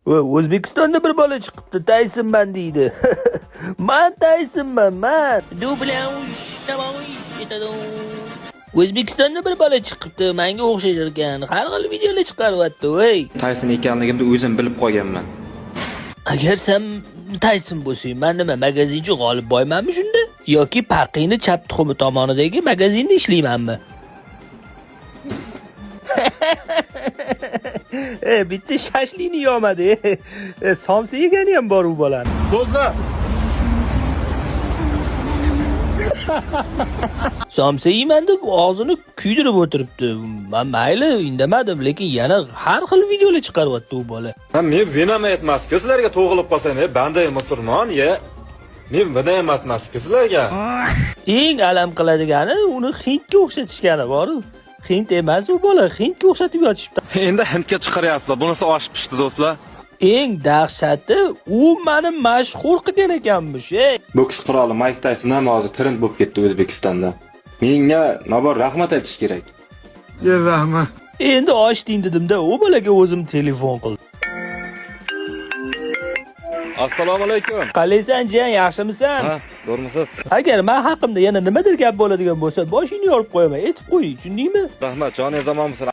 O'zbekistonda bir bola chiqibdi, Taysonman deydi. Men Taysonman, men. O'zbekistonda bir bola chiqibdi, menga o'xshaydir ekan. Har xil videolar chiqaryapti, voy. Tayson ekanligimni o'zim bilib qolganman. Agar sen Tayson bo'lsang, men nima magazinchi G'olib boymanmi shunda? Yoki Parqiyni chap tuxumi tomonidagi magazinda ishlaymanmi? Bitta shashlikni yomadi. Somsa yegani ham bor u bolani. Do'stlar, Somsa yeyman deb og'zini kuydirib o'tiribdi. Men mayli indamadim, lekin yana har xil videolar chiqaryapti u bola. men venam aytmas-ku sizlarga to'g'ilib qolsam, banday musulmon, men buni ematmas-ku sizlarga. Eng alam qiladigani uni Hindga o'xshatishgani bor-ku. Hind emas u bola, Hindga o'xshatib yotishibdi. Endi Hindga chiqaryapsizlar. Bunisi oshib pishdi do'stlar. Eng dahshati u meni mashhur qilgan ekanmish. Boks qiroli Mike Tayson ham hozir trend bo'lib ketdi O'zbekistonda. Menga nobor rahmat aytish kerak. Rahmat. Endi ochding dedim-da, u bolaga o'zim telefon qildim. Assalomu alaykum. Qalaysan, jiyan, yaxshimisan? Ha, to'g'risiz. Agar men haqimda yana nimadir gap bo'ladigan bo'lsa, boshingni yorib qo'yaman, aytib qo'y, tushundingmi? Rahmat, joningiz omon bo'lsin.